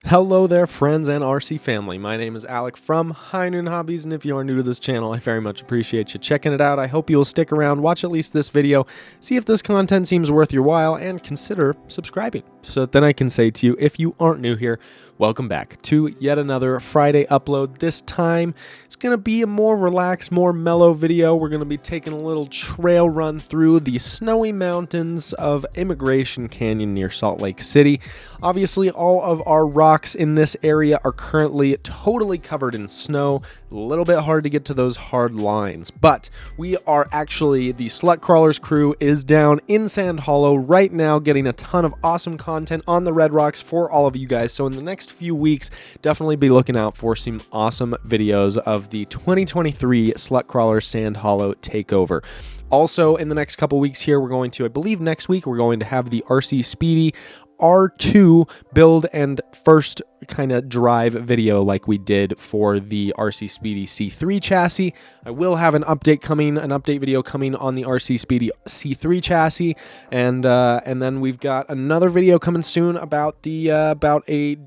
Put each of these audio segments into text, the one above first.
Hello there, friends and RC family. My name is Alec from High Noon Hobbies, and if you are new to this channel, I very much appreciate you checking it out. I hope you will stick around, watch at least this video, see if this content seems worth your while, and consider subscribing. So that then I can say to you, if you aren't new here, welcome back to yet another Friday upload. This time, it's going to be a more relaxed, more mellow video. We're going to be taking a little trail run through the snowy mountains of Immigration Canyon near Salt Lake City. Obviously, all of our rocks in this area are currently totally covered in snow. A little bit hard to get to those hard lines, but we are actually, the Slut Crawlers crew is down in Sand Hollow right now getting a ton of awesome content on the Red Rocks for all of you guys. So in the next few weeks, definitely be looking out for some awesome videos of the 2023 Slut Crawler Sand Hollow takeover. Also, in the next couple weeks here, we're going to, I believe next week, we're going to have the RC Speedy R2 build and first kind of drive video like we did for the RC Speedy C3 chassis. I will have an update video coming on the RC Speedy C3 chassis, and then we've got another video coming soon about the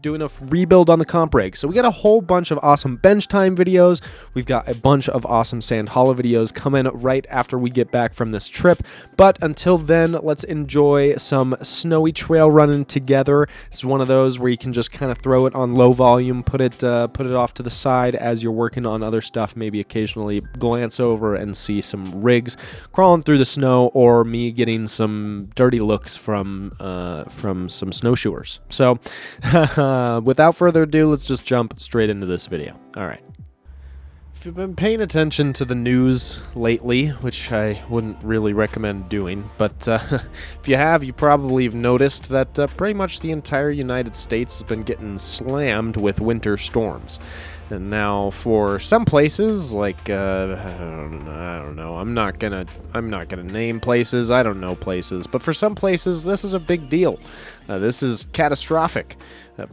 doing a rebuild on the comp rig. So we got a whole bunch of awesome bench time videos. We've got a bunch of awesome Sand Hollow videos coming right after we get back from this trip. But until then, let's enjoy some snowy trail running together. It's one of those where you can just kind of throw it on low volume, put it off to the side as you're working on other stuff, maybe occasionally glance over and see some rigs crawling through the snow, or me getting some dirty looks from some snowshoers. So without further ado, let's just jump straight into this video. All right. If you've been paying attention to the news lately, which I wouldn't really recommend doing, but if you have, you probably have noticed that pretty much the entire United States has been getting slammed with winter storms. And now, for some places, like I don't know, I'm not gonna name places. I don't know places, but for some places, this is a big deal. This is catastrophic.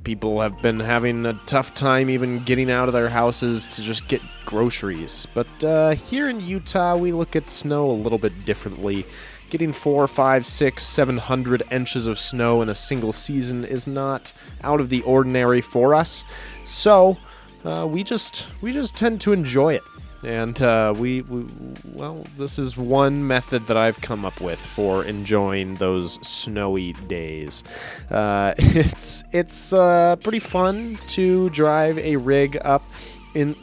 People have been having a tough time even getting out of their houses to just get groceries. But here in Utah, we look at snow a little bit differently. Getting 4, 5, 6, 700 inches of snow in a single season is not out of the ordinary for us. So we just tend to enjoy it. And well, this is one method that I've come up with for enjoying those snowy days. It's pretty fun to drive a rig up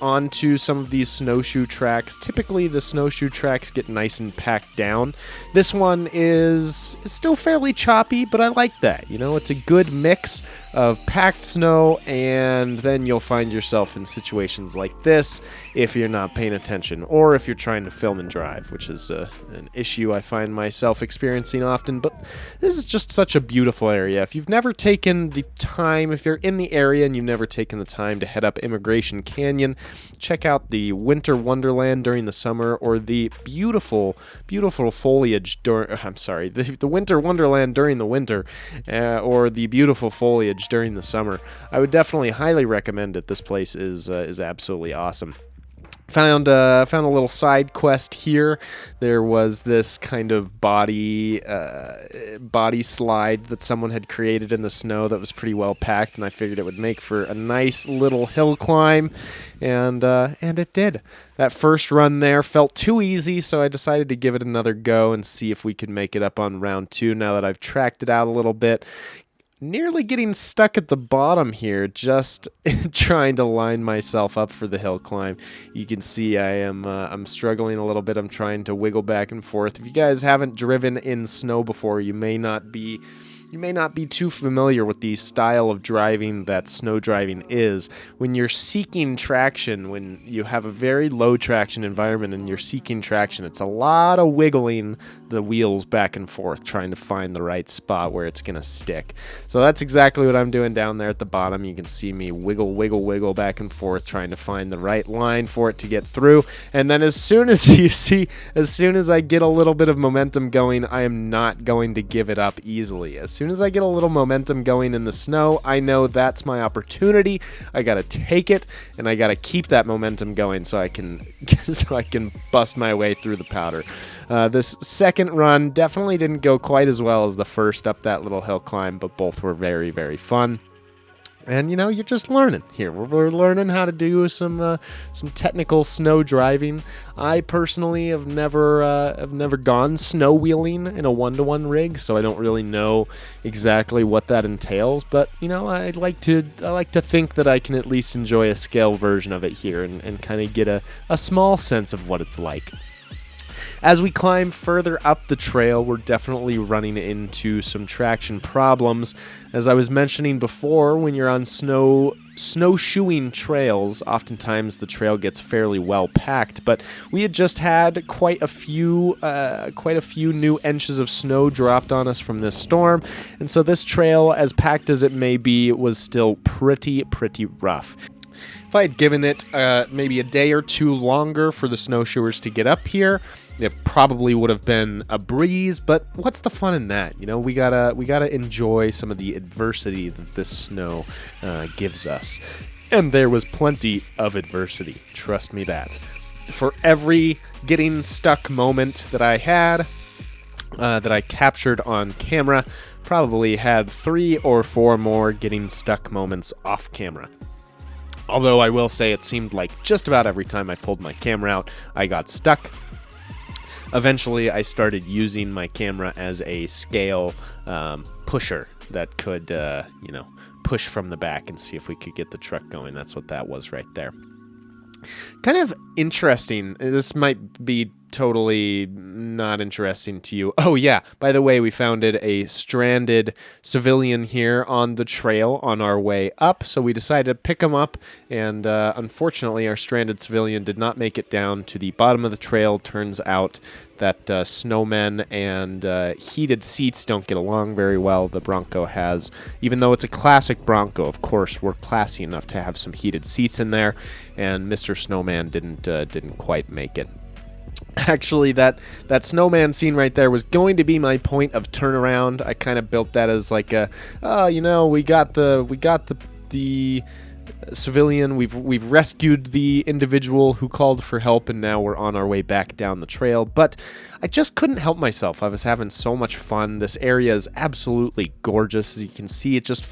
onto some of these snowshoe tracks. Typically, the snowshoe tracks get nice and packed down. This one is still fairly choppy, but I like that. You know, it's a good mix of packed snow, and then you'll find yourself in situations like this if you're not paying attention, or if you're trying to film and drive, which is an issue I find myself experiencing often. But this is just such a beautiful area. If you've never taken the time, if you're in the area and you've never taken the time to head up Immigration Canyon, check out the Winter Wonderland during the summer, or the beautiful foliage the Winter Wonderland during the winter, or the beautiful foliage during the summer. I would definitely highly recommend it. This place is absolutely awesome. Found a little side quest here. There was this kind of body slide that someone had created in the snow that was pretty well packed, and I figured it would make for a nice little hill climb, and it did. That first run there felt too easy, so I decided to give it another go and see if we could make it up on round 2 now that I've tracked it out a little bit. Nearly getting stuck at the bottom here, just trying to line myself up for the hill climb. You can see I'm struggling a little bit. I'm trying to wiggle back and forth. If you guys haven't driven in snow before, you may not be too familiar with the style of driving that snow driving is. When you're seeking traction, when you have a very low traction environment and you're seeking traction, it's a lot of wiggling the wheels back and forth, trying to find the right spot where it's going to stick. So that's exactly what I'm doing down there at the bottom. You can see me wiggle back and forth, trying to find the right line for it to get through. And then as soon as I get a little bit of momentum going, I am not going to give it up easily. As soon as I get a little momentum going in the snow, I know that's my opportunity. I got to take it, and I got to keep that momentum going so I can bust my way through the powder. This second run definitely didn't go quite as well as the first up that little hill climb, but both were very, very fun. And you know, you're just learning here. We're learning how to do some technical snow driving. I personally have never gone snow wheeling in a 1-to-1 rig, so I don't really know exactly what that entails. But you know, I like to think that I can at least enjoy a scale version of it here and kind of get a small sense of what it's like. As we climb further up the trail, we're definitely running into some traction problems. As I was mentioning before, when you're on snowshoeing trails, oftentimes the trail gets fairly well packed, but we had just had quite a few new inches of snow dropped on us from this storm, and so this trail, as packed as it may be, was still pretty rough. If I had given it maybe a day or two longer for the snowshoers to get up here, it probably would have been a breeze, but what's the fun in that? You know, we gotta enjoy some of the adversity that this snow gives us. And there was plenty of adversity, trust me that. For every getting stuck moment that I had, that I captured on camera, probably had 3 or 4 more getting stuck moments off camera. Although I will say it seemed like just about every time I pulled my camera out, I got stuck. Eventually, I started using my camera as a scale pusher that could, push from the back and see if we could get the truck going. That's what that was right there. Kind of interesting. This might be totally not interesting to you. Oh yeah, by the way, we found a stranded civilian here on the trail on our way up, so we decided to pick him up, and unfortunately our stranded civilian did not make it down to the bottom of the trail. Turns out that snowmen and heated seats don't get along very well. The Bronco has, even though it's a classic Bronco, of course, we're classy enough to have some heated seats in there, and Mr. Snowman didn't quite make it. Actually, that snowman scene right there was going to be my point of turnaround. I kind of built that as like we got the civilian. We've rescued the individual who called for help, and now we're on our way back down the trail. But I just couldn't help myself. I was having so much fun. This area is absolutely gorgeous. As you can see, it just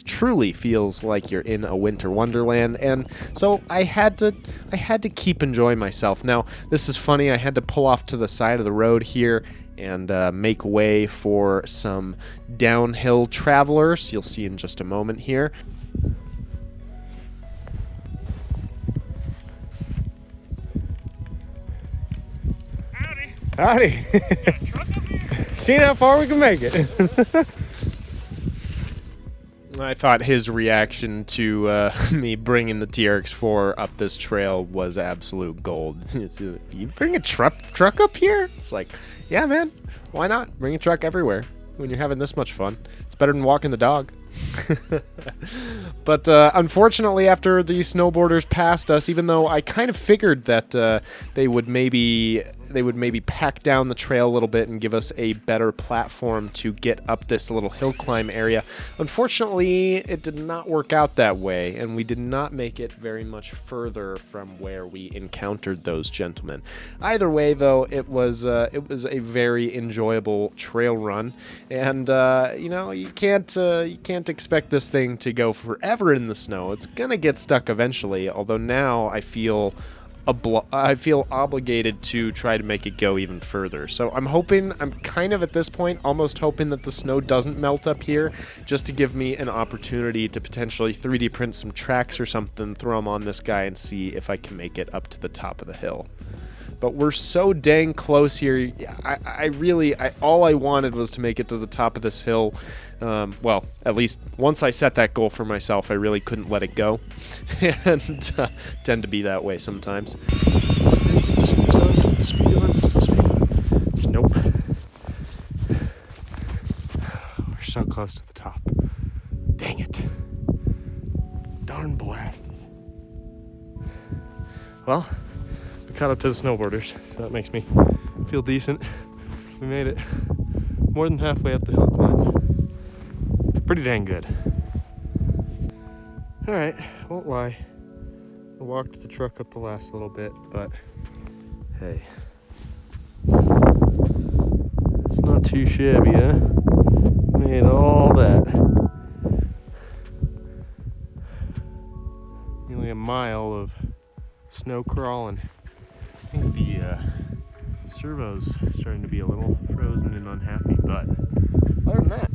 truly feels like you're in a winter wonderland. And so I had to keep enjoying myself. Now, this is funny. I had to pull off to the side of the road here and make way for some downhill travelers. You'll see in just a moment here. Howdy. Seeing how far we can make it. I thought his reaction to me bringing the TRX-4 up this trail was absolute gold. You bring a truck up here? It's like, yeah, man. Why not? Bring a truck everywhere when you're having this much fun. It's better than walking the dog. But unfortunately, after the snowboarders passed us, even though I kind of figured that they would maybe pack down the trail a little bit and give us a better platform to get up this little hill climb area, unfortunately, it did not work out that way, and we did not make it very much further from where we encountered those gentlemen. Either way, though, it was a very enjoyable trail run, and you can't expect this thing to go forever in the snow. It's gonna get stuck eventually, although now I feel obligated to try to make it go even further. So I'm kind of at this point almost hoping that the snow doesn't melt up here, just to give me an opportunity to potentially 3D print some tracks or something, throw them on this guy, and see if I can make it up to the top of the hill. But we're so dang close here. All I wanted was to make it to the top of this hill. Well, at least once I set that goal for myself, I really couldn't let it go. And tend to be that way sometimes. Nope. We're so close to the top. Dang it. Darn blasted. Well, we caught up to the snowboarders, so that makes me feel decent. We made it more than halfway up the hill climb. Pretty dang good. Alright, won't lie. I walked the truck up the last little bit, but hey. It's not too shabby, huh? Made all that. Nearly a mile of snow crawling. I think the servo's starting to be a little frozen and unhappy, but other than that,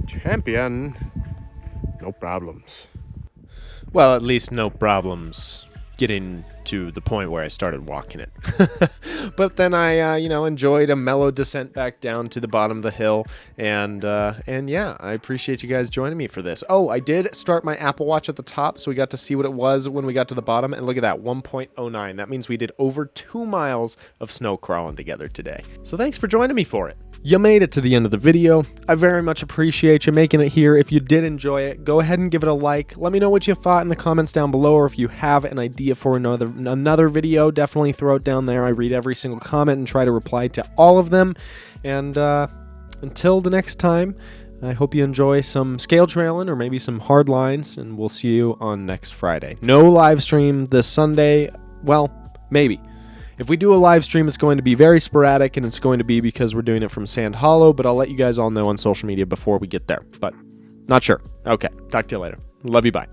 champion, no problems. Well, at least no problems getting to the point where I started walking it. But then I, enjoyed a mellow descent back down to the bottom of the hill, and yeah, I appreciate you guys joining me for this. Oh, I did start my Apple Watch at the top, so we got to see what it was when we got to the bottom, and look at that, 1.09. That means we did over 2 miles of snow crawling together today. So thanks for joining me for it. You made it to the end of the video. I very much appreciate you making it here. If you did enjoy it, go ahead and give it a like. Let me know what you thought in the comments down below, or if you have an idea for another video, definitely throw it down there. I read every single comment and try to reply to all of them. And until the next time, I hope you enjoy some scale trailing or maybe some hard lines, and we'll see you on next Friday. No live stream this Sunday. Well, maybe. If we do a live stream, it's going to be very sporadic, and it's going to be because we're doing it from Sand Hollow, but I'll let you guys all know on social media before we get there. But not sure. Okay, talk to you later. Love you, bye.